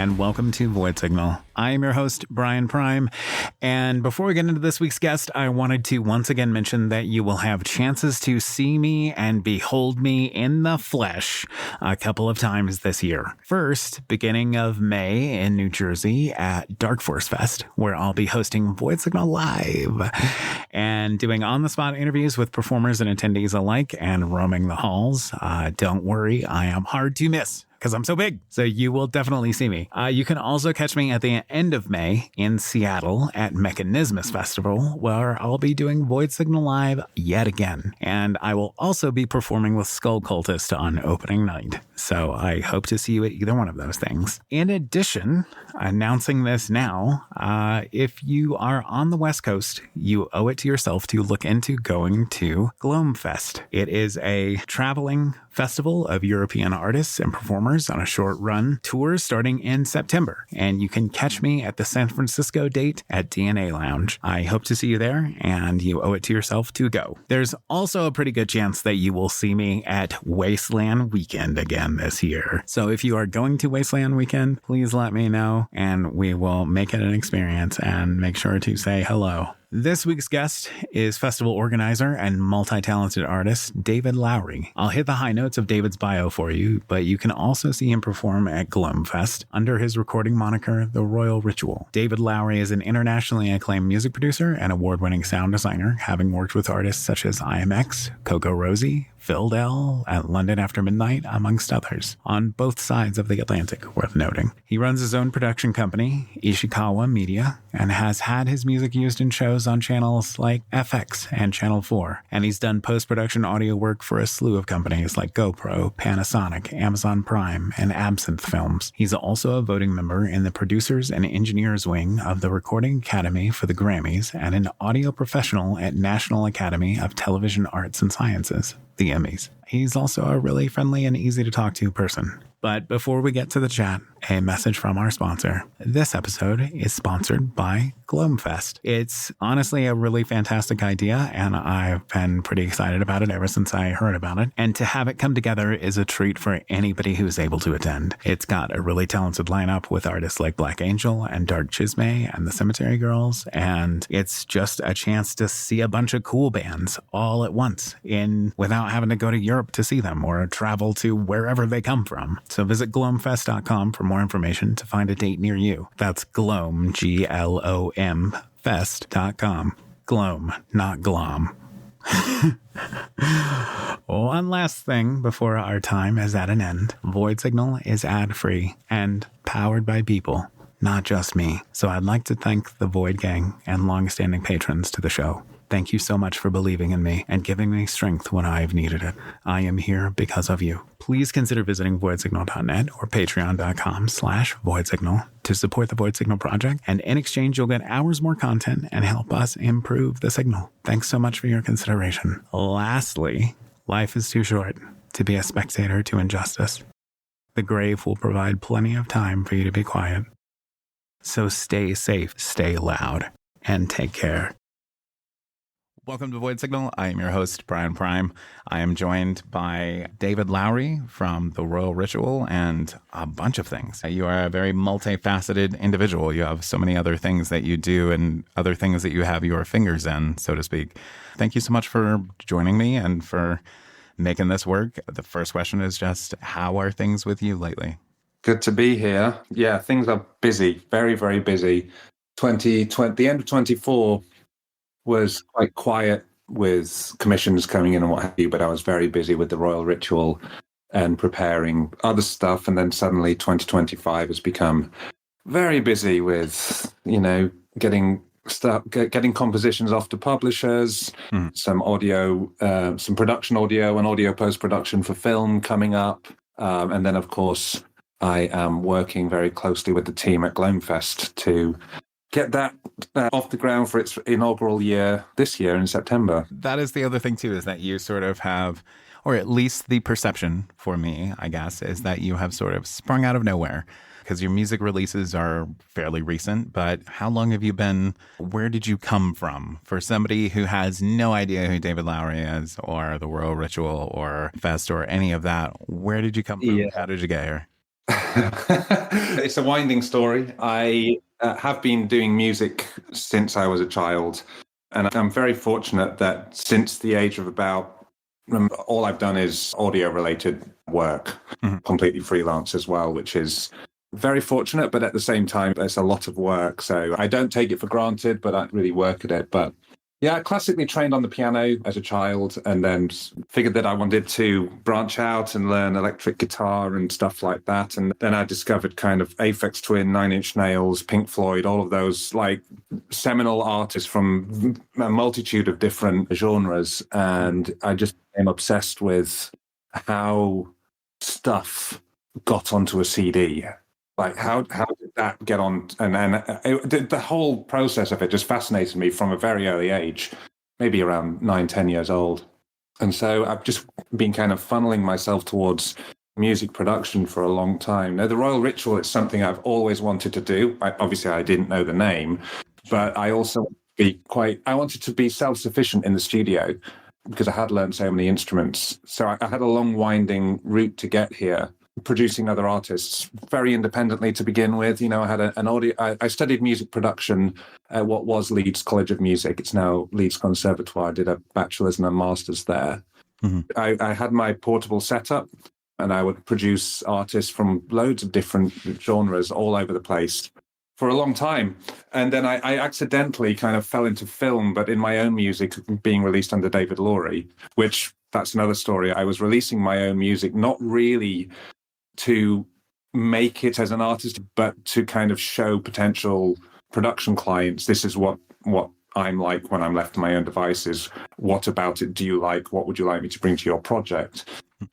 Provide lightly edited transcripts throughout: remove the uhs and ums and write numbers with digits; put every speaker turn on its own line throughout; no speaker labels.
and welcome to Void Signal. I am your host, Brian Prime, and before we get into this week's guest, I wanted to once again mention that you will have chances to see me and behold me in the flesh a couple of times this year. First, beginning of May in New Jersey at Dark Force Fest, where I'll be hosting Void Signal Live and doing on-the-spot interviews with performers and attendees alike and roaming the halls. Don't worry, I am hard to miss because I'm so big. So you will definitely see me. You can also catch me at the end of May in Seattle at Mechanismus Festival, where I'll be doing Void Signal Live yet again. And I will also be performing with Skull Cultist on opening night. So I hope to see you at either one of those things. In addition, announcing this now, if you are on the West Coast, you owe it to yourself to look into going to Glomfest. It is a traveling festival of European artists and performers on a short-run tour starting in September. And you can catch me at the San Francisco date at DNA Lounge. I hope to see you there, and you owe it to yourself to go. There's also a pretty good chance that you will see me at Wasteland Weekend again this year. So if you are going to Wasteland Weekend, please let me know, and we will make it an experience and make sure to say hello. This week's guest is festival organizer and multi-talented artist David Lawrie. I'll hit the high notes of David's bio for you, but you can also see him perform at Glomfest under his recording moniker, The Royal Ritual. David Lawrie is an internationally acclaimed music producer and award-winning sound designer, having worked with artists such as IMX, Coco Rosie, Phil Dell, at London After Midnight, amongst others, on both sides of the Atlantic, worth noting. He runs his own production company, Ishikawa Media, and has had his music used in shows on channels like FX and Channel 4, and he's done post-production audio work for a slew of companies like GoPro, Panasonic, Amazon Prime, and Absinthe Films. He's also a voting member in the Producers and Engineers Wing of the Recording Academy for the Grammys and an audio professional at National Academy of Television Arts and Sciences, the Emmys. He's also a really friendly and easy to talk to person. But before we get to the chat, a message from our sponsor. This episode is sponsored by Glomfest. It's honestly a really fantastic idea, and I've been pretty excited about it ever since I heard about it. And to have it come together is a treat for anybody who's able to attend. It's got a really talented lineup with artists like Black Angel and Dark Chisme and the Cemetery Girls, and it's just a chance to see a bunch of cool bands all at once without having to go to Europe to see them or travel to wherever they come from. So visit glomfest.com for more information to find a date near you. That's Glom, Glom, fest.com. Glom, not glom. One last thing before our time is at an end. Void Signal is ad-free and powered by people, not just me. So I'd like to thank the Void Gang and long-standing patrons to the show. Thank you so much for believing in me and giving me strength when I've needed it. I am here because of you. Please consider visiting voidsignal.net or patreon.com/voidsignal to support the Void Signal project. And in exchange, you'll get hours more content and help us improve the signal. Thanks so much for your consideration. Lastly, life is too short to be a spectator to injustice. The grave will provide plenty of time for you to be quiet. So stay safe, stay loud, and take care. Welcome to Void Signal. I am your host, Brian Prime. I am joined by David Lawrie from The Royal Ritual and a bunch of things. You are a very multifaceted individual. You have so many other things that you do and other things that you have your fingers in, so to speak. Thank you so much for joining me and for making this work. The first question is just, how are things with you lately?
Good to be here. Yeah, things are busy, very, very busy. The end of 24 was quite quiet with commissions coming in and what have you, but I was very busy with the Royal Ritual and preparing other stuff. And then suddenly 2025 has become very busy with, getting compositions off to publishers, some audio, some production audio and audio post-production for film coming up. And then, of course, I am working very closely with the team at Glomfest to get that off the ground for its inaugural year this year in September.
That is the other thing, too, is that you sort of have, or at least the perception for me, I guess, is that you have sort of sprung out of nowhere because your music releases are fairly recent. But how long have you been, where did you come from? For somebody who has no idea who David Lawrie is or the Royal Ritual or Fest or any of that, where did you come from?
Yeah.
How did you get here?
It's a winding story. I have been doing music since I was a child, and I'm very fortunate that since the age of about, all I've done is audio related work, completely freelance as well, which is very fortunate, but at the same time, it's a lot of work. So I don't take it for granted, but I really work at it. But yeah, I classically trained on the piano as a child and then figured that I wanted to branch out and learn electric guitar and stuff like that. And then I discovered kind of Aphex Twin, Nine Inch Nails, Pink Floyd, all of those like seminal artists from a multitude of different genres. And I just became obsessed with how stuff got onto a CD. Like how did that get on? And then the whole process of it just fascinated me from a very early age, maybe around 9, 10 years old. And so I've just been kind of funneling myself towards music production for a long time. Now, the Royal Ritual is something I've always wanted to do. Obviously, I didn't know the name, but I also I wanted to be self-sufficient in the studio because I had learned so many instruments. So I had a long winding route to get here, producing other artists very independently to begin with. I had an audio. I studied music production at what was Leeds College of Music. It's now Leeds Conservatoire. I did a bachelor's and a master's there. I had my portable setup, and I would produce artists from loads of different genres all over the place for a long time. And then I accidentally kind of fell into film, but in my own music being released under David Lawrie, which that's another story. I was releasing my own music, not really to make it as an artist, but to kind of show potential production clients, this is what I'm like when I'm left to my own devices. What about it do you like? What would you like me to bring to your project?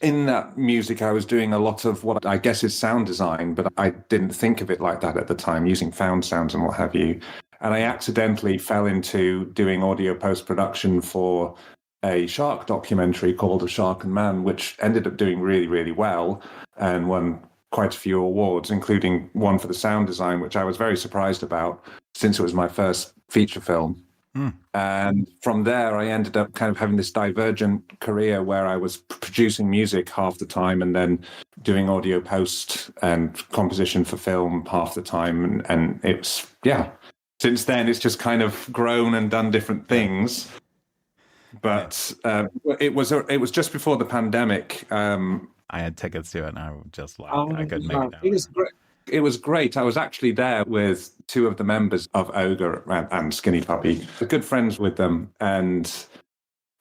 In that music, I was doing a lot of what I guess is sound design, but I didn't think of it like that at the time, using found sounds and what have you. And I accidentally fell into doing audio post-production for a shark documentary called A Shark and Man, which ended up doing really, really well and won quite a few awards, including one for the sound design, which I was very surprised about since it was my first feature film. And from there, I ended up kind of having this divergent career where I was producing music half the time and then doing audio post and composition for film half the time. And it's, since then, it's just kind of grown and done different things. But it was just before the pandemic.
I had tickets to it, and I just I couldn't make it down.
It was great. It was great. I was actually there with two of the members of Ogre and Skinny Puppy, good friends with them. And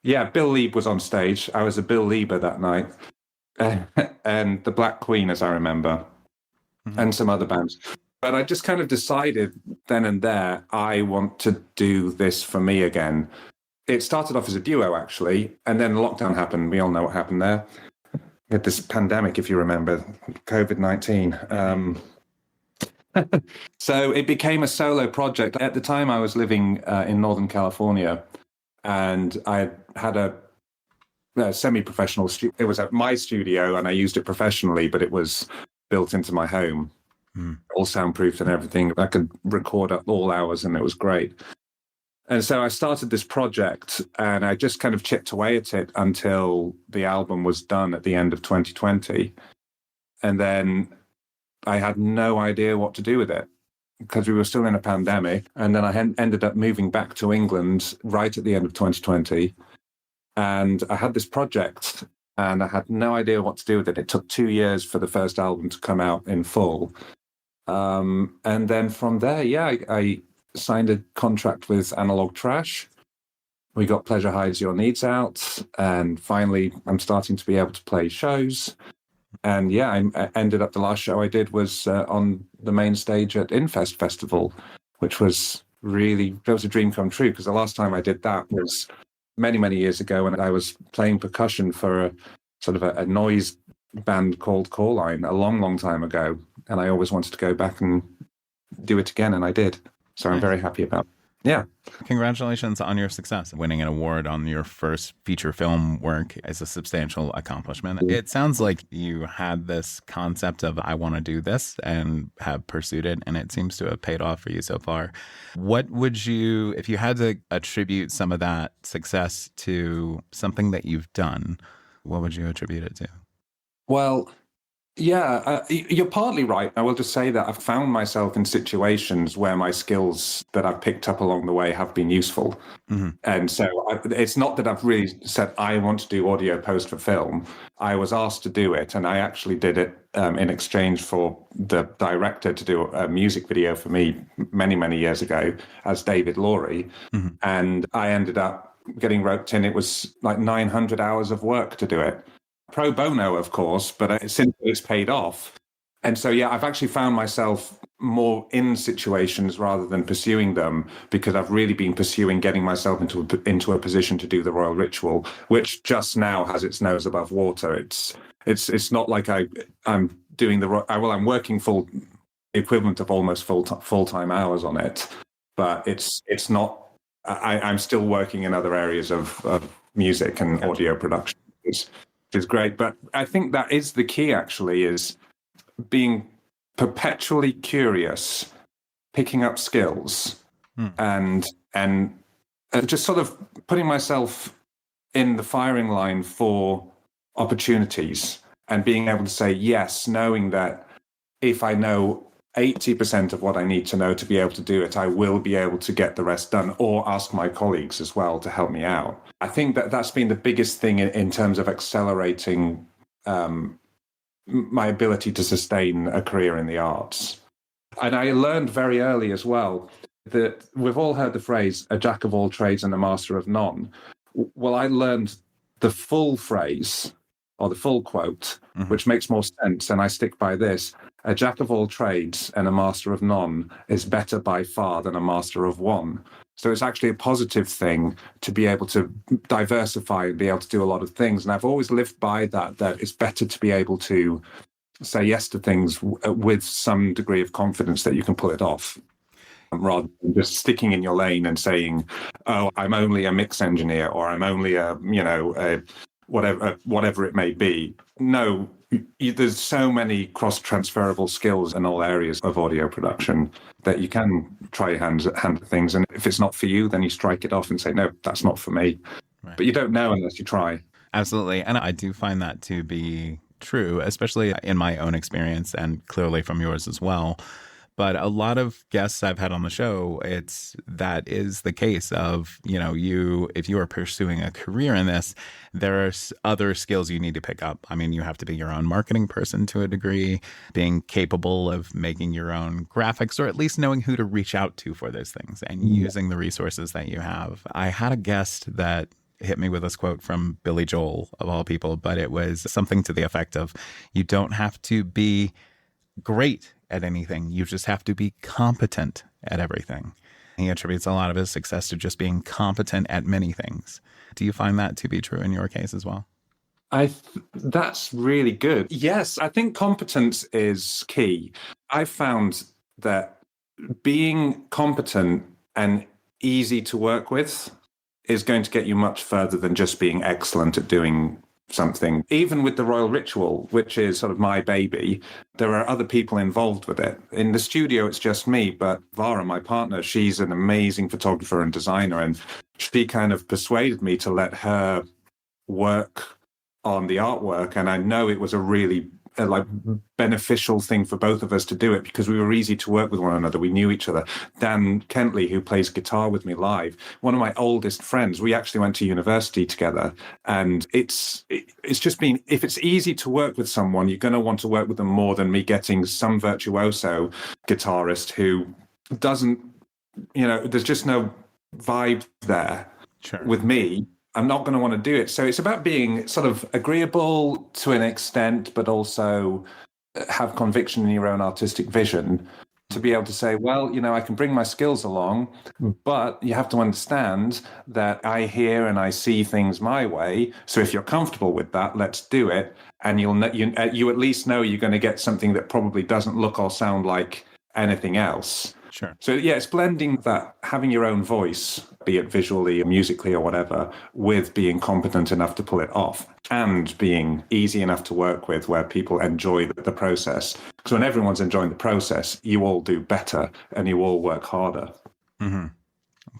Bill Lieb was on stage. I was a Bill Lieber that night. And the Black Queen, as I remember, and some other bands. But I just kind of decided then and there, I want to do this for me again. It started off as a duo, actually, and then lockdown happened. We all know what happened there. We had this pandemic, if you remember, COVID-19. So it became a solo project. At the time, I was living in Northern California, and I had a semi-professional studio. It was at my studio, and I used it professionally, but it was built into my home, all soundproofed and everything. I could record at all hours, and it was great. And so I started this project, and I just kind of chipped away at it until the album was done at the end of 2020. And then I had no idea what to do with it because we were still in a pandemic. And then I ended up moving back to England right at the end of 2020. And I had this project, and I had no idea what to do with it. It took 2 years for the first album to come out in full. And then from there, I signed a contract with Analog Trash. We got Pleasure Hides Your Needs out, and finally I'm starting to be able to play shows. And I ended up, the last show I did was on the main stage at Infest Festival, which was a dream come true, because the last time I did that was many, many years ago when I was playing percussion for a sort of a noise band called Coreline a long, long time ago. And I always wanted to go back and do it again, and I did. So I'm very happy about it. Yeah.
Congratulations on your success. Winning an award on your first feature film work is a substantial accomplishment. It sounds like you had this concept of, I want to do this, and have pursued it, and it seems to have paid off for you so far. What would you, if you had to attribute some of that success to something that you've done, what would you attribute it to?
Well, Yeah, you're partly right. I will just say that I've found myself in situations where my skills that I've picked up along the way have been useful.
Mm-hmm.
And so it's not that I've really said, I want to do audio post for film. I was asked to do it, and I actually did it in exchange for the director to do a music video for me many, many years ago as David Lawrie.
Mm-hmm.
And I ended up getting roped in. It was like 900 hours of work to do it. Pro bono, of course, but since it's paid off. And so, yeah, I've actually found myself more in situations rather than pursuing them because I've really been pursuing getting myself into a position to do the royal ritual, which just now has its nose above water. It's not like I'm doing I'm working full equivalent of almost full-time hours on it, but it's not. I'm still working in other areas of music and audio production. Which is great, but I think that is the key. Actually, is being perpetually curious, picking up skills, and just sort of putting myself in the firing line for opportunities and being able to say yes, knowing that if I know 80% of what I need to know to be able to do it, I will be able to get the rest done, or ask my colleagues as well to help me out. I think that that's been the biggest thing in terms of accelerating my ability to sustain a career in the arts. And I learned very early as well that we've all heard the phrase, a jack of all trades and a master of none. Well, I learned the full phrase or the full quote, which makes more sense. And I stick by this. A jack of all trades and a master of none is better by far than a master of one. So it's actually a positive thing to be able to diversify and be able to do a lot of things. And I've always lived by that it's better to be able to say yes to things with some degree of confidence that you can pull it off, rather than just sticking in your lane and saying, oh, I'm only a mix engineer, or I'm only a whatever it may be. No, there's so many cross-transferable skills in all areas of audio production that you can try your hand at things. And if it's not for you, then you strike it off and say, no, that's not for me. Right. But you don't know unless you try.
Absolutely. And I do find that to be true, especially in my own experience and clearly from yours as well. But a lot of guests I've had on the show, that is the case of, if you are pursuing a career in this, there are other skills you need to pick up. I mean, you have to be your own marketing person to a degree, being capable of making your own graphics, or at least knowing who to reach out to for those things and using the resources that you have. I had a guest that hit me with this quote from Billy Joel, of all people, but it was something to the effect of, you don't have to be great at anything. You just have to be competent at everything. He attributes a lot of his success to just being competent at many things. Do you find that to be true in your case as well?
That's really good. Yes, I think competence is key. I've found that being competent and easy to work with is going to get you much further than just being excellent at doing something. Even with the Royal Ritual, which is sort of my baby, there are other people involved with it. In the studio, it's just me, but Vara, my partner, she's an amazing photographer and designer, and she kind of persuaded me to let her work on the artwork. And I know it was a really beneficial thing for both of us to do it because we were easy to work with one another. We knew each other. Dan Kentley, who plays guitar with me live, one of my oldest friends, we actually went to university together. And it's just been, if it's easy to work with someone, you're going to want to work with them more than me getting some virtuoso guitarist who doesn't, there's just no vibe there. Sure. With me. I'm not going to want to do it. So it's about being sort of agreeable to an extent, but also have conviction in your own artistic vision to be able to say, well, I can bring my skills along, but you have to understand that I hear and I see things my way. So if you're comfortable with that, let's do it. And you at least know you're going to get something that probably doesn't look or sound like anything else. Sure. So yeah, it's blending that, having your own voice, be it visually or musically or whatever, with being competent enough to pull it off and being easy enough to work with where people enjoy the process. Because when everyone's enjoying the process, you all do better and you all work harder.
Mm-hmm.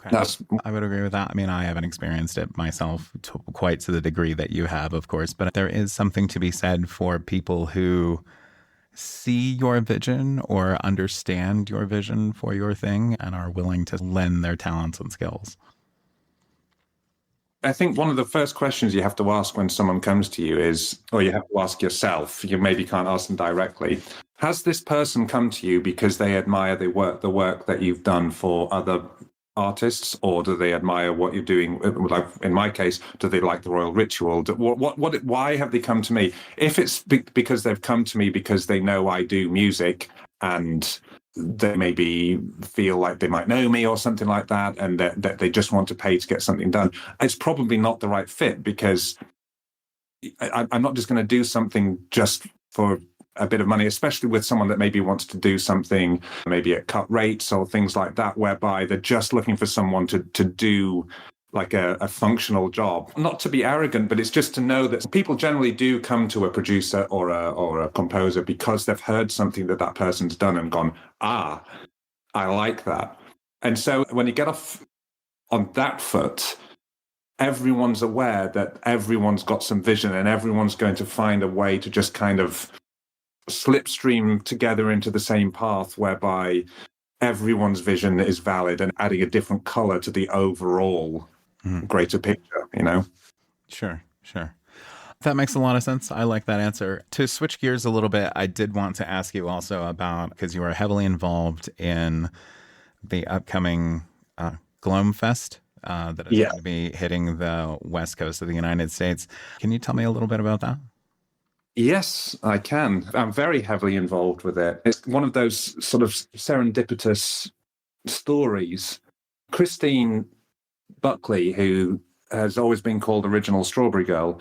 Okay. I would agree with that. I mean, I haven't experienced it myself quite to the degree that you have, of course, but there is something to be said for people who see your vision or understand your vision for your thing and are willing to lend their talents and skills?
I think one of the first questions you have to ask when someone comes to you is, or you have to ask yourself, you maybe can't ask them directly, has this person come to you because they admire the work that you've done for other artists, or do they admire what you're doing? Like in my case, do they like the Royal Ritual? Why have they come to me? If it's because they've come to me because they know I do music and they maybe feel like they might know me or something like that, and that they just want to pay to get something done, it's probably not the right fit, because I'm not just going to do something just for a bit of money, especially with someone that maybe wants to do something maybe at cut rates or things like that, whereby they're just looking for someone to do like a functional job. Not to be arrogant, but it's just to know that people generally do come to a producer or a composer because they've heard something that person's done and gone, I like that. And so when you get off on that foot, everyone's aware that everyone's got some vision and everyone's going to find a way to just kind of slipstream together into the same path, whereby everyone's vision is valid and adding a different color to the overall greater picture, you know?
Sure. That makes a lot of sense. I like that answer. To switch gears a little bit, I did want to ask you also about, because you are heavily involved in the upcoming Glomfest that is going to be hitting the West Coast of the United States. Can you tell me a little bit about that?
Yes, I can. I'm very heavily involved with it. It's one of those sort of serendipitous stories. Christine Buckley, who has always been called Original Strawberry Girl,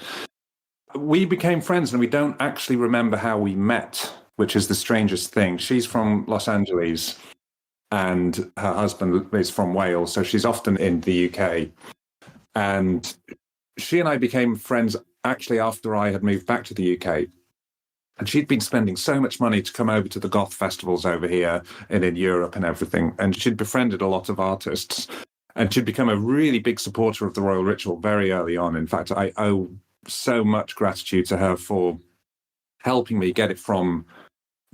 we became friends and we don't actually remember how we met, which is the strangest thing. She's from Los Angeles and her husband is from Wales, so she's often in the UK. And she and I became friends actually after I had moved back to the UK. And she'd been spending so much money to come over to the goth festivals over here and in Europe and everything. And she'd befriended a lot of artists. And she'd become a really big supporter of the Royal Ritual very early on. In fact, I owe so much gratitude to her for helping me get it from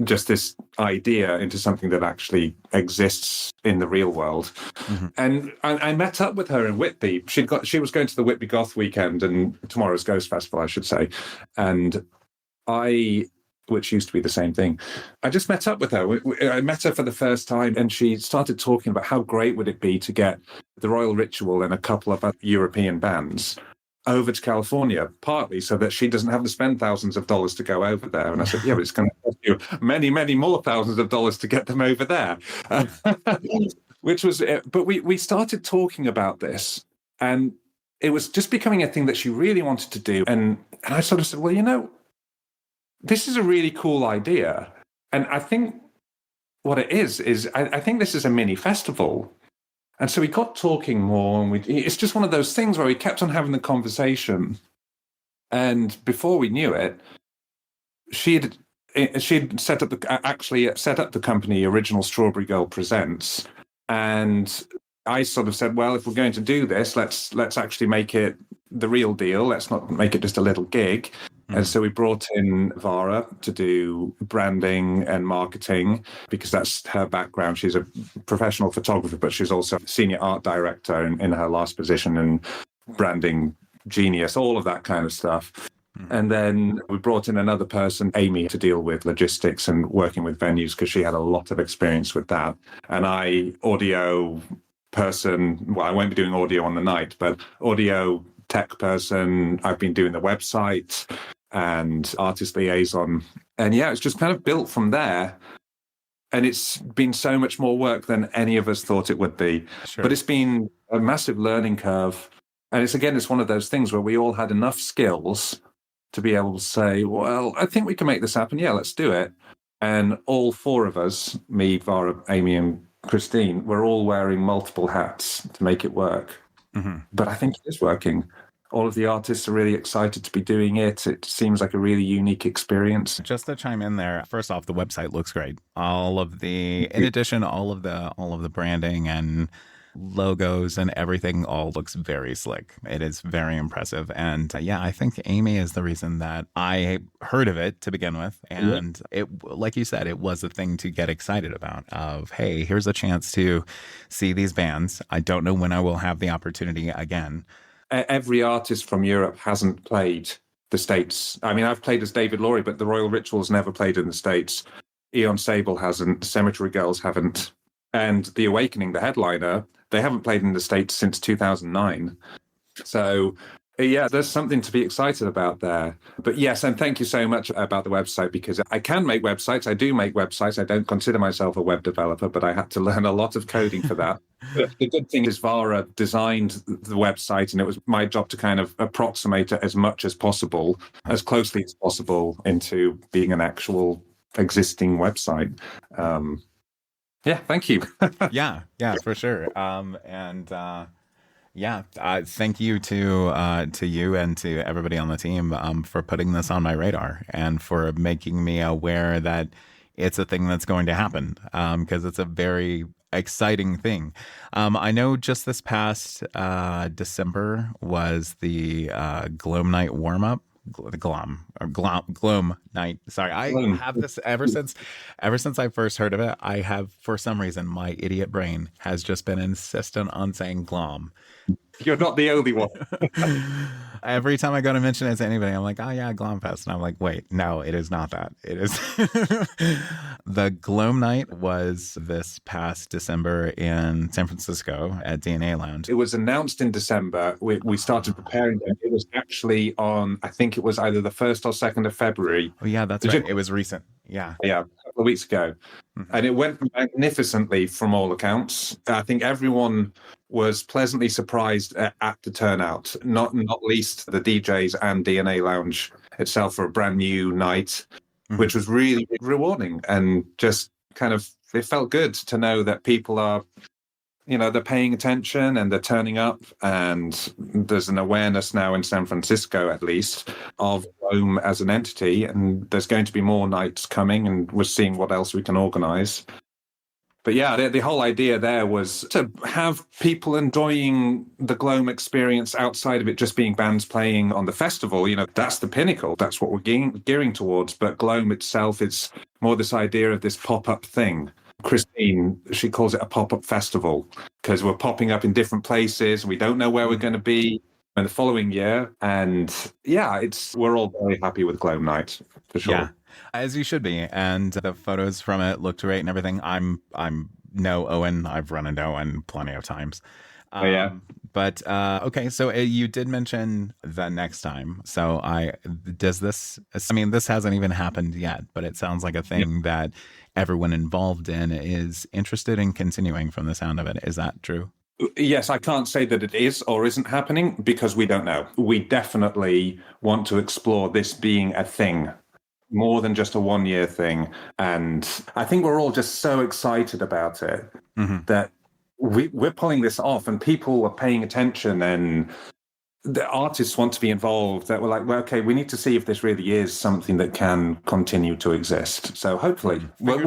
just this idea into something that actually exists in the real world. Mm-hmm. And I met up with her in Whitby. She was going to the Whitby Goth weekend and tomorrow's Ghost Festival, I should say. And which used to be the same thing. I just met up with her. I met her for the first time and she started talking about how great would it be to get the Royal Ritual and a couple of other European bands over to California, partly so that she doesn't have to spend thousands of dollars to go over there. And I said, yeah, but it's going to cost you many, many more thousands of dollars to get them over there. Which was, but we started talking about this and it was just becoming a thing that she really wanted to do. And I sort of said, well, you know, this is a really cool idea. And I think what it is I think this is a mini festival. And so we got talking more, and it's just one of those things where we kept on having the conversation. And before we knew it, she'd set up the company Original Strawberry Girl Presents. And I sort of said, well, if we're going to do this, let's actually make it the real deal. Let's not make it just a little gig. And so we brought in Vara to do branding and marketing because that's her background. She's a professional photographer, but she's also senior art director in her last position and branding genius, all of that kind of stuff. And then we brought in another person, Amy, to deal with logistics and working with venues because she had a lot of experience with that. And audio person, well, I won't be doing audio on the night, but audio tech person. I've been doing the website and artist liaison. And yeah, it's just kind of built from there. And it's been so much more work than any of us thought it would be. Sure. But it's been a massive learning curve. And it's one of those things where we all had enough skills to be able to say, well, I think we can make this happen. Yeah, let's do it. And all four of us, me, Vara, Amy, and Christine, we're all wearing multiple hats to make it work. Mm-hmm. But I think it is working. All of the artists are really excited to be doing it. It seems like a really unique experience.
Just to chime in there, first off, the website looks great. In addition, all of the branding and logos and everything all looks very slick. It is very impressive. And yeah, I think Amy is the reason that I heard of it to begin with. And it, like you said, it was a thing to get excited about of, hey, here's a chance to see these bands. I don't know when I will have the opportunity again.
Every artist from Europe hasn't played the States. I mean, I've played as David Lawrie, but the Royal Rituals never played in the States. Eon Sable hasn't. Cemetery Girls haven't. And The Awakening, the headliner, they haven't played in the States since 2009. So, yeah, there's something to be excited about there. But yes, and thank you so much about the website, because I can make websites. I do make websites. I don't consider myself a web developer, but I had to learn a lot of coding for that. But the good thing is Vara designed the website, and it was my job to kind of approximate it as much as possible, as closely as possible, into being an actual existing website. Yeah, thank you.
Yeah, for sure. Thank you to you and to everybody on the team for putting this on my radar and for making me aware that it's a thing that's going to happen, because it's a very exciting thing. I know just this past December was the Glom Night warm up. Glom Night. Sorry, I have this ever since I first heard of it. I have, for some reason, my idiot brain has just been insistent on saying Glom.
You're not the only one.
Every time I go to mention it to anybody, I'm like, oh yeah, Glomfest. And I'm like, wait, no, it is not that. It is the Glom Night was this past December in San Francisco at DNA Lounge.
It was announced in December. We started preparing them. It was actually on, I think it was either the 1st or 2nd of February.
Oh yeah, that's right. It was recent. Yeah.
Yeah, a couple of weeks ago. Mm-hmm. And it went magnificently from all accounts. I think everyone was pleasantly surprised at the turnout, not least the DJs and DNA Lounge itself for a brand new night, which was really rewarding, and just kind of, it felt good to know that people are, they're paying attention and they're turning up, and there's an awareness now in San Francisco, at least, of Glom as an entity, and there's going to be more nights coming, and we're seeing what else we can organize. But yeah, the whole idea there was to have people enjoying the Glom experience outside of it just being bands playing on the festival. That's the pinnacle. That's what we're gearing towards. But Glom itself is more this idea of this pop-up thing. Christine, she calls it a pop-up festival, because we're popping up in different places. We don't know where we're going to be in the following year. And yeah, we're all very happy with Glom Night, for sure.
Yeah. As you should be. And the photos from it looked great and everything. I'm no Owen. I've run into Owen plenty of times.
Yeah.
But okay, so you did mention the next time. So this hasn't even happened yet, but it sounds like a thing that everyone involved in is interested in continuing from the sound of it. Is that true?
Yes, I can't say that it is or isn't happening, because we don't know. We definitely want to explore this being a thing, more than just a one-year thing. And I think we're all just so excited about it that we're pulling this off, and people are paying attention, and the artists want to be involved, that we're like, well, okay, we need to see if this really is something that can continue to exist. So hopefully we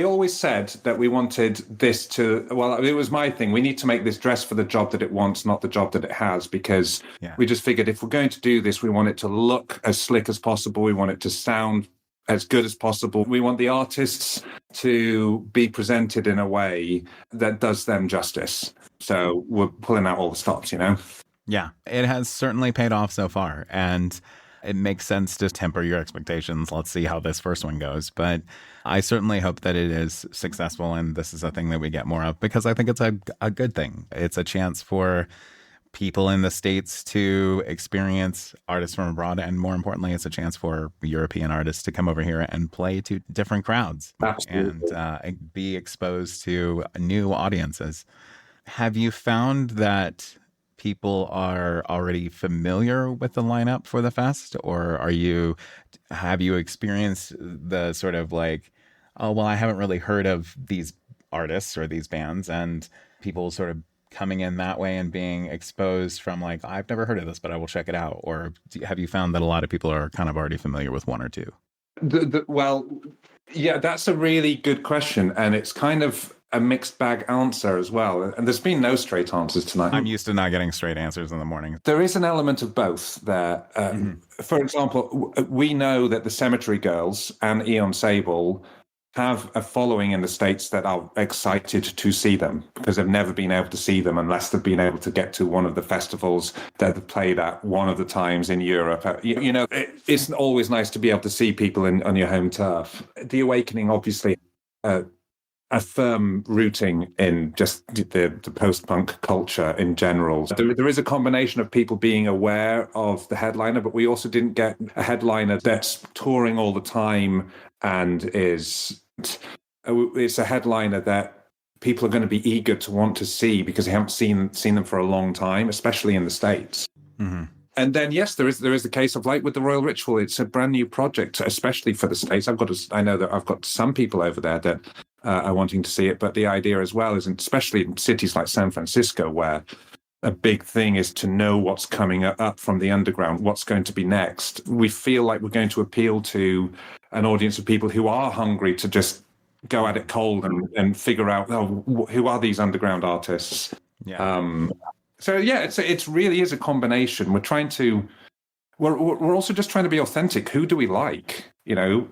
always said that we wanted this to, well, it was my thing. We need to make this dress for the job that it wants, not the job that it has, because we just figured if we're going to do this, we want it to look as slick as possible. We want it to sound as good as possible. We want the artists to be presented in a way that does them justice. So we're pulling out all the stops,
Yeah, it has certainly paid off so far. And it makes sense to temper your expectations. Let's see how this first one goes. But I certainly hope that it is successful and this is a thing that we get more of, because I think it's a good thing. It's a chance for people in the States to experience artists from abroad. And more importantly, it's a chance for European artists to come over here and play to different crowds.
Absolutely.
And be exposed to new audiences. Have you found that people are already familiar with the lineup for the fest, or have you experienced the sort of like, oh, well, I haven't really heard of these artists or these bands, and people sort of coming in that way and being exposed from like, I've never heard of this, but I will check it out? Or have you found that a lot of people are kind of already familiar with one or two?
Well, yeah, that's a really good question. And it's kind of a mixed bag answer as well. And there's been no straight answers tonight.
I'm used to not getting straight answers in the morning.
There is an element of both there. For example, we know that the Cemetery Girls and Eon Sable have a following in the States that are excited to see them because they've never been able to see them unless they've been able to get to one of the festivals that they've played at one of the times in Europe. You know, it's always nice to be able to see people on your home turf. The Awakening, obviously, a firm rooting in just the post-punk culture in general. There is a combination of people being aware of the headliner, but we also didn't get a headliner that's touring all the time and it's a headliner that people are going to be eager to want to see because they haven't seen them for a long time, especially in the States.
Mm-hmm.
And then, yes, there is the case of, like with the Royal Ritual, it's a brand new project, especially for the States. I know that I've got some people over there that are wanting to see it, but the idea as well is, especially in cities like San Francisco, where a big thing is to know what's coming up from the underground, what's going to be next. We feel like we're going to appeal to an audience of people who are hungry to just go at it cold and figure out, who are these underground artists?
Yeah.
So yeah, it really is a combination. We're also just trying to be authentic. Who do we like? You know,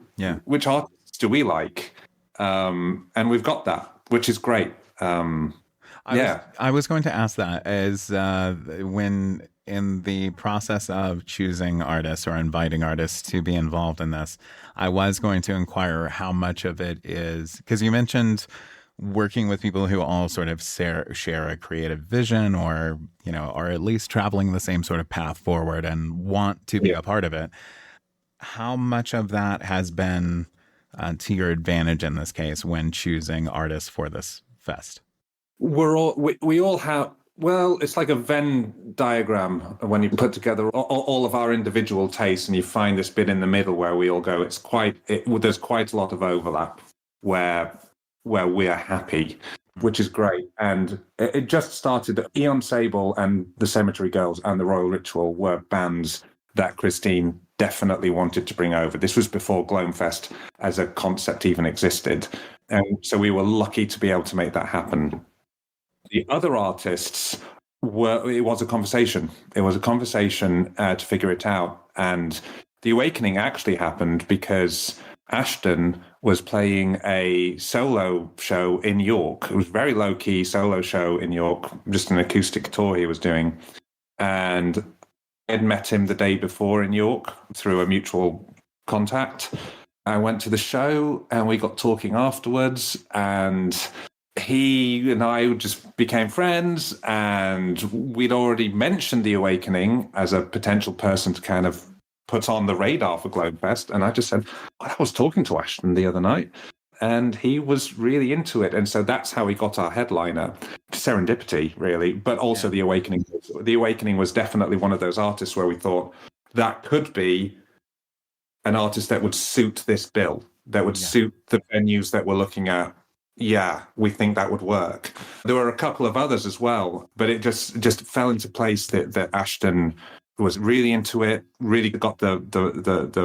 which artists do we like? And we've got that, which is great.
I was going to ask that is when in the process of choosing artists or inviting artists to be involved in this, I was going to inquire how much of it is, because you mentioned working with people who all sort of share a creative vision or, you know, are at least traveling the same sort of path forward and want to be a part of it. How much of that has been to your advantage in this case when choosing artists for this fest?
We all have, well, it's like a Venn diagram when you put together all of our individual tastes and you find this bit in the middle where we all go. There's quite a lot of overlap where we are happy, which is great. And it just started. Eon Sable and the Cemetery Girls and the Royal Ritual were bands that Christine definitely wanted to bring over. This was before Glomfest as a concept even existed. And so we were lucky to be able to make that happen. The other artists it was a conversation. It was a conversation to figure it out. And the Awakening actually happened because Ashton was playing a solo show in York. It was a very low-key solo show in York, just an acoustic tour he was doing. And I had met him the day before in York through a mutual contact. I went to the show and we got talking afterwards, and he and I just became friends, and we'd already mentioned the Awakening as a potential person to kind of put on the radar for Glomfest. And I just said, I was talking to Ashton the other night and he was really into it. And so that's how we got our headliner. Serendipity, really, but also the Awakening. The Awakening was definitely one of those artists where we thought that could be an artist that would suit this bill, that would suit the venues that we're looking at. Yeah, we think that would work. There were a couple of others as well, but it just fell into place that Ashton was really into it, really got the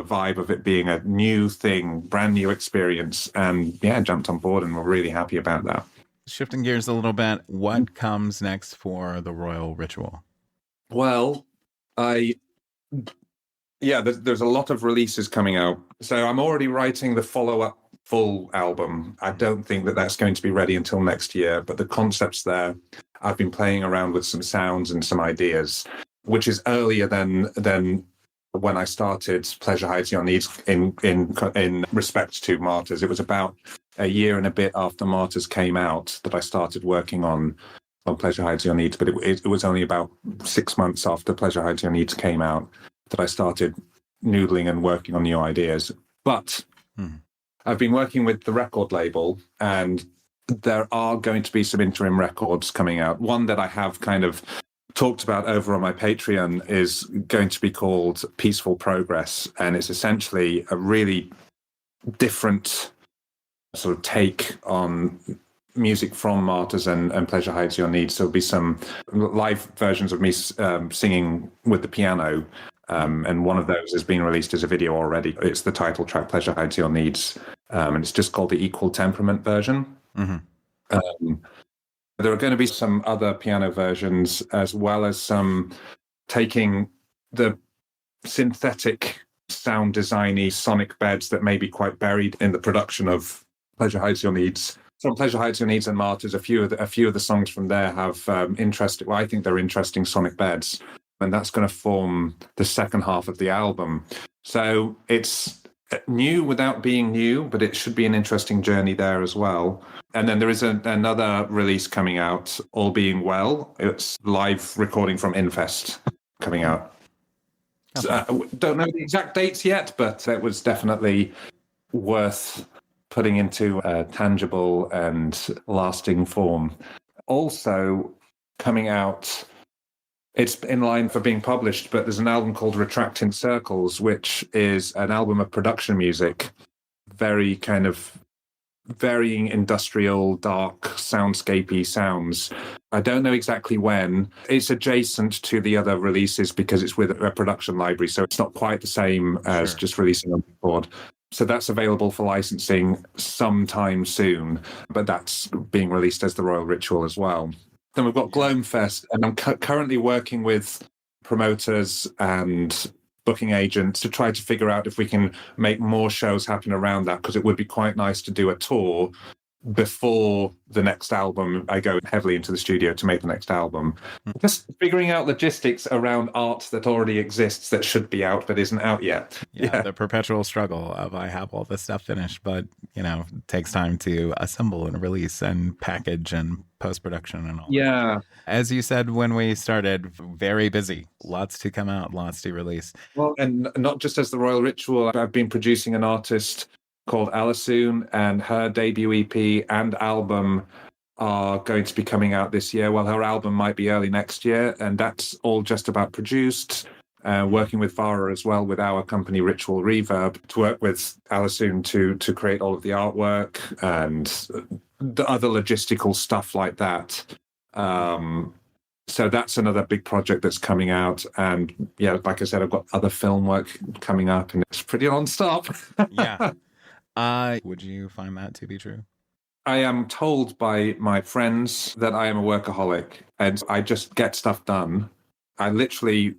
vibe of it being a new thing, brand new experience, and jumped on board, and we're really happy about that.
Shifting gears a little bit, what comes next for the Royal Ritual?
Well, there's a lot of releases coming out. So I'm already writing the follow-up full album. I don't think that's going to be ready until next year, but the concept's there. I've been playing around with some sounds and some ideas, which is earlier than when I started Pleasure Hides Your Needs in respect to Martyrs. It was about a year and a bit after Martyrs came out that I started working on Pleasure Hides Your Needs, but it was only about 6 months after Pleasure Hides Your Needs came out that I started noodling and working on new ideas. But I've been working with the record label, and there are going to be some interim records coming out. One that I have kind of talked about over on my Patreon is going to be called Peaceful Progress, and it's essentially a really different sort of take on music from Martyrs and Pleasure Hides Your Needs. So there'll be some live versions of me singing with the piano, and one of those has been released as a video already. It's the title track, Pleasure Hides Your Needs, and it's just called the Equal Temperament version. Mm-hmm. There are going to be some other piano versions, as well as some taking the synthetic sound designy sonic beds that may be quite buried in the production of Pleasure Hides Your Needs. From Pleasure Hides Your Needs and Martyrs, a few of the songs from there have interesting. Well, I think they're interesting sonic beds, and that's going to form the second half of the album. So it's new without being new, but it should be an interesting journey there as well. And then there is another release coming out, all being well. It's live recording from Infest coming out. Okay. So, don't know the exact dates yet, but it was definitely worth putting into a tangible and lasting form. Also coming out, it's in line for being published, but there's an album called Retracting Circles, which is an album of production music, very kind of varying industrial, dark, soundscapey sounds. I don't know exactly when. It's adjacent to the other releases because it's with a production library, so it's not quite the same as just releasing on record. So that's available for licensing sometime soon, but that's being released as the Royal Ritual as well. Then we've got Glomfest, and I'm currently working with promoters and booking agents to try to figure out if we can make more shows happen around that, because it would be quite nice to do a tour before the next album. I go heavily into the studio to make the next album. Just figuring out logistics around art that already exists that should be out but isn't out yet.
Yeah, the perpetual struggle of I have all this stuff finished, but it takes time to assemble and release and package and post-production and all.
Yeah.
That. As you said when we started, very busy. Lots to come out, lots to release.
Well, and not just as the Royal Ritual. I've been producing an artist called Alisoon, and her debut EP and album are going to be coming out this year. Well, her album might be early next year, and that's all just about produced. Working with Farah as well, with our company Ritual Reverb, to work with Alisoon to create all of the artwork and the other logistical stuff like that. So that's another big project that's coming out. And yeah, like I said, I've got other film work coming up, and it's pretty non-stop.
Yeah. Would you find that to be true?
I am told by my friends that I am a workaholic, and I just get stuff done. I literally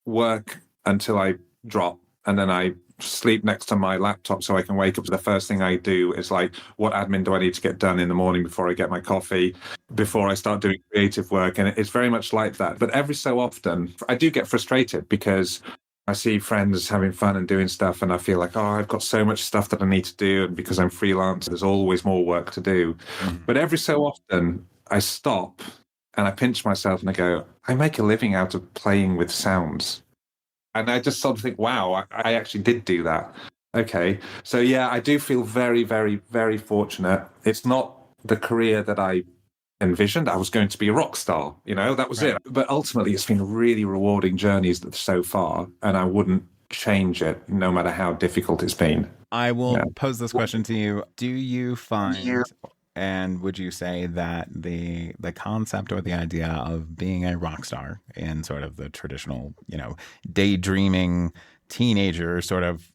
work until I drop, and then I sleep next to my laptop so I can wake up. The first thing I do is like, what admin do I need to get done in the morning before I get my coffee, before I start doing creative work? And it's very much like that. But every so often, I do get frustrated because I see friends having fun and doing stuff, and I feel like, I've got so much stuff that I need to do. And because I'm freelance, there's always more work to do. Mm-hmm. But every so often, I stop and I pinch myself and I go, I make a living out of playing with sounds. And I just sort of think, wow, I actually did do that. Okay. So yeah, I do feel very, very, very fortunate. It's not the career that I envisioned. I was going to be a rock star, that was it. But ultimately, it's been a really rewarding journey so far, and I wouldn't change it, no matter how difficult it's been.
I will pose this question to you. Do you find, and would you say that the concept or the idea of being a rock star in sort of the traditional, daydreaming teenager sort of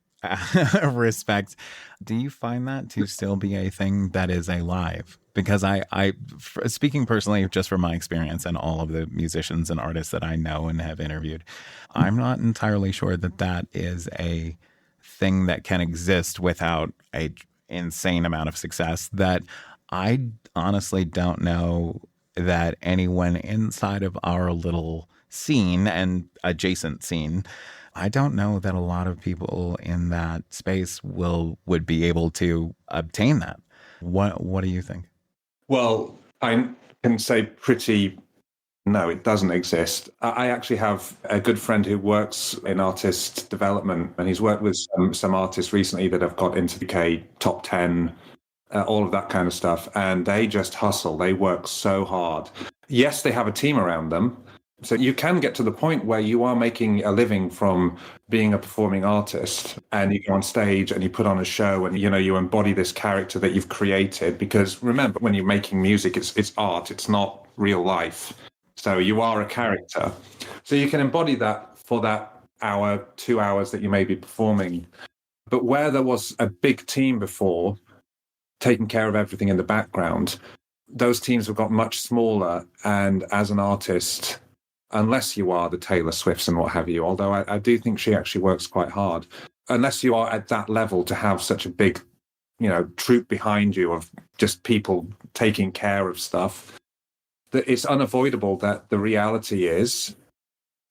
respect, do you find that to still be a thing that is alive? Because I speaking personally, just from my experience and all of the musicians and artists that I know and have interviewed, I'm not entirely sure that is a thing that can exist without a insane amount of success. That I honestly don't know that anyone inside of our little scene and adjacent scene, I don't know that a lot of people in that space would be able to obtain that. What do you think?
Well, I can say no, it doesn't exist. I actually have a good friend who works in artist development, and he's worked with some artists recently that have got into the UK top 10, all of that kind of stuff. And they just hustle. They work so hard. Yes, they have a team around them. So you can get to the point where you are making a living from being a performing artist, and you go on stage and you put on a show, and you embody this character that you've created. Because remember, when you're making music, it's art, it's not real life. So you are a character. So you can embody that for that hour, 2 hours that you may be performing. But where there was a big team before taking care of everything in the background, those teams have got much smaller. And as an artist, unless you are the Taylor Swifts and what have you, although I do think she actually works quite hard, unless you are at that level to have such a big, troop behind you of just people taking care of stuff, that it's unavoidable that the reality is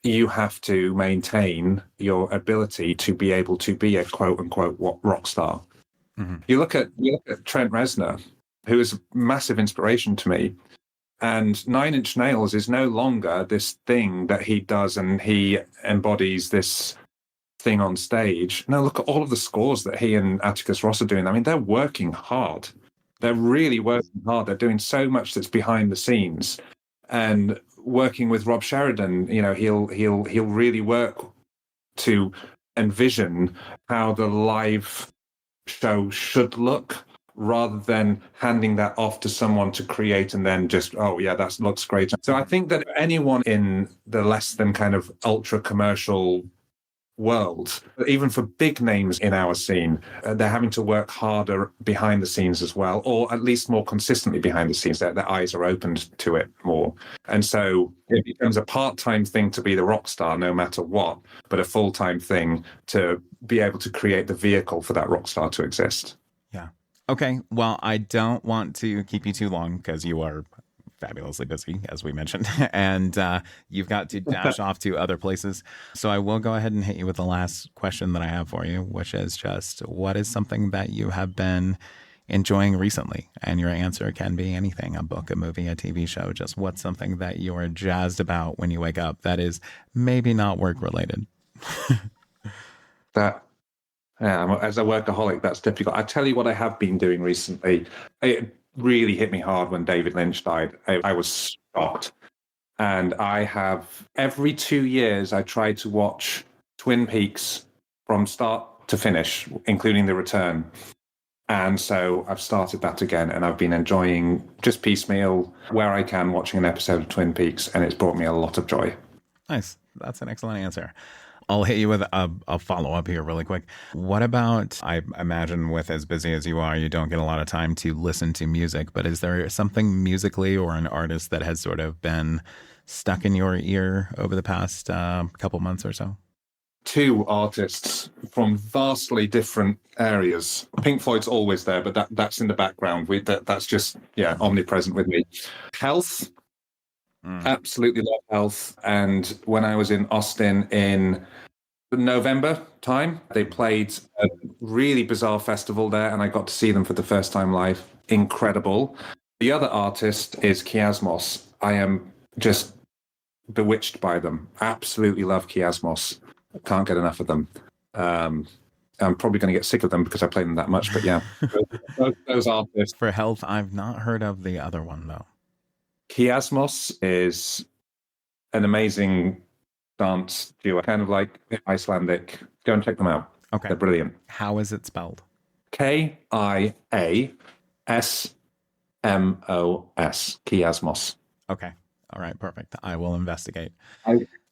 you have to maintain your ability to be able to be a quote unquote rock star. Mm-hmm. You look at Trent Reznor, who is a massive inspiration to me. And Nine Inch Nails is no longer this thing that he does and he embodies this thing on stage. No, look at all of the scores that he and Atticus Ross are doing. I mean, they're working hard. They're really working hard. They're doing so much that's behind the scenes. And working with Rob Sheridan, he'll really work to envision how the live show should look, rather than handing that off to someone to create and then just, oh yeah, that looks great. So I think that anyone in the less than kind of ultra commercial world, even for big names in our scene, they're having to work harder behind the scenes as well, or at least more consistently behind the scenes. Their eyes are opened to it more. And so it becomes a part-time thing to be the rock star no matter what, but a full-time thing to be able to create the vehicle for that rock star to exist.
Yeah. Okay. Well, I don't want to keep you too long because you are fabulously busy, as we mentioned, and you've got to dash off to other places. So I will go ahead and hit you with the last question that I have for you, which is just, what is something that you have been enjoying recently? And your answer can be anything: a book, a movie, a TV show. Just what's something that you're jazzed about when you wake up that is maybe not work related?
As a workaholic, that's difficult. I tell you what I have been doing recently. It really hit me hard when David Lynch died. I was shocked. And I have, every 2 years, I try to watch Twin Peaks from start to finish, including The Return. And so I've started that again, and I've been enjoying, just piecemeal, where I can, watching an episode of Twin Peaks, and it's brought me a lot of joy.
Nice. That's an excellent answer. I'll hit you with a follow-up here really quick. What about, I imagine with as busy as you are, you don't get a lot of time to listen to music, but is there something musically or an artist that has sort of been stuck in your ear over the past couple months or so?
Two artists from vastly different areas. Pink Floyd's always there, but that's in the background. That's just, omnipresent with me. Health. Absolutely love Health. And when I was in Austin in November time, they played a really bizarre festival there, and I got to see them for the first time live. Incredible. The other artist is Kiasmos. I am just bewitched by them. Absolutely love Kiasmos. Can't get enough of them. I'm probably going to get sick of them because I play them that much, but yeah. those artists.
For Health, I've not heard of the other one though.
Kiasmos is an amazing dance duo, kind of like Icelandic. Go and check them out.
Okay.
They're brilliant.
How is it spelled?
Kiasmos. Kiasmos.
Okay. All right. Perfect. I will investigate.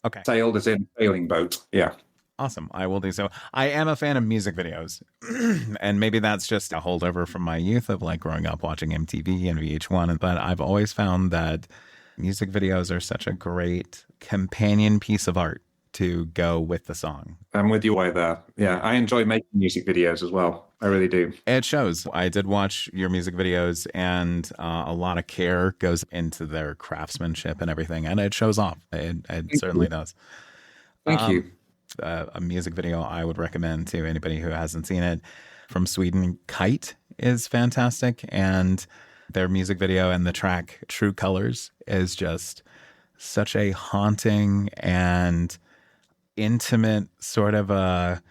Okay.
Sailed as in sailing boat. Yeah.
Awesome. I will do so. I am a fan of music videos, and maybe that's just a holdover from my youth of like growing up watching MTV and VH1. But I've always found that music videos are such a great companion piece of art to go with the song.
I'm with you way there. Yeah, I enjoy making music videos as well. I really do.
It shows. I did watch your music videos, and a lot of care goes into their craftsmanship and everything, and it shows off. It certainly does.
Thank you.
A music video I would recommend to anybody who hasn't seen it from Sweden, Kite, is fantastic. And their music video and the track True Colors is just such a haunting and intimate sort of a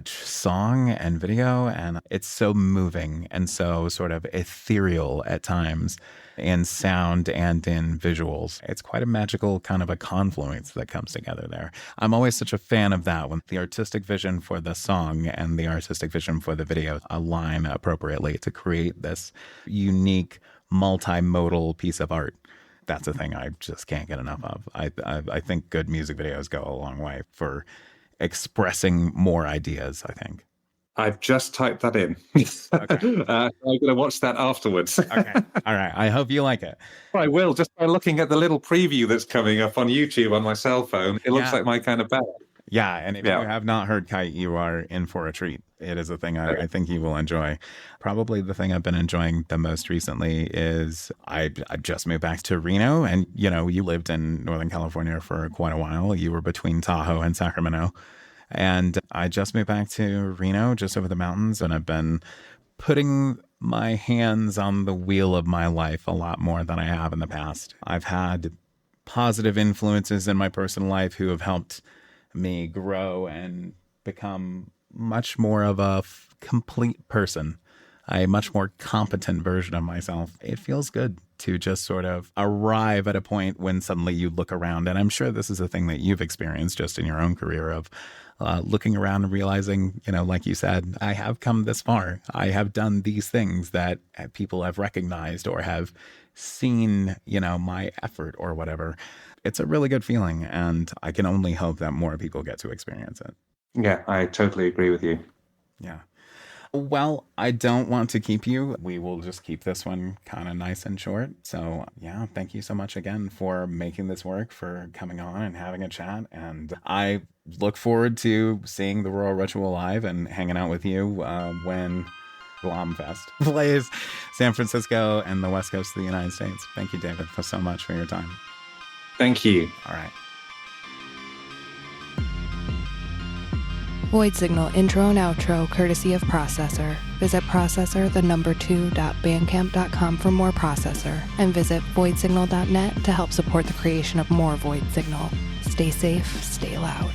song and video. And it's so moving and so sort of ethereal at times in sound and in visuals. It's quite a magical kind of a confluence that comes together there. I'm always such a fan of that, when the artistic vision for the song and the artistic vision for the video align appropriately to create this unique multimodal piece of art. That's a thing I just can't get enough of. I think good music videos go a long way for expressing more ideas, I think.
I've just typed that in.
Okay.
I'm going to watch that afterwards.
Okay. All right. I hope you like it.
I will, just by looking at the little preview that's coming up on YouTube on my cell phone. It looks
Yeah.
like my kind of bag.
Yeah, and if you
Yeah.
have not heard Kite, you are in for a treat. It is a thing I think you will enjoy. Probably the thing I've been enjoying the most recently is I just moved back to Reno, and you lived in Northern California for quite a while. You were between Tahoe and Sacramento, and I just moved back to Reno, just over the mountains, and I've been putting my hands on the wheel of my life a lot more than I have in the past. I've had positive influences in my personal life who have helped me grow and become much more of a complete person, a much more competent version of myself. It feels good to just sort of arrive at a point when suddenly you look around. And I'm sure this is a thing that you've experienced just in your own career of looking around and realizing, like you said, I have come this far. I have done these things that people have recognized or have seen, my effort or whatever. It's a really good feeling, and I can only hope that more people get to experience it.
Yeah, I totally agree with you.
Yeah. Well, I don't want to keep you. We will just keep this one kind of nice and short. So, yeah, thank you so much again for making this work, for coming on and having a chat. And I look forward to seeing the Royal Ritual live and hanging out with you when Glomfest plays San Francisco and the West Coast of the United States. Thank you, David, so much for your time.
Thank you.
All right.
Void Signal intro and outro courtesy of Processor. Visit processor2.bandcamp.com for more Processor, and visit voidsignal.net to help support the creation of more Void Signal. Stay safe, stay loud.